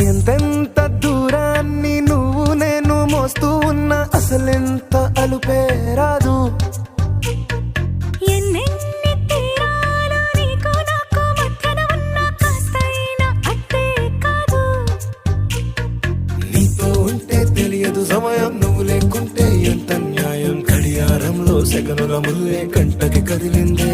ఎంతెంత దూరాన్ని నువ్వు నేను మోస్తూ ఉన్నా అసలెంత అలుపే రాదు. ఎన్నెన్ని తీరాలు నీకు నాకు మధ్యన ఉన్న కాస్తైనా అట్టే కాదు. నీతో ఉంటే తెలియదు సమయం, నువ్వు లేకుంటే ఎంత న్యాయం. గడియారంలో సెకనుల ముల్లే కంటకి కదిలింది.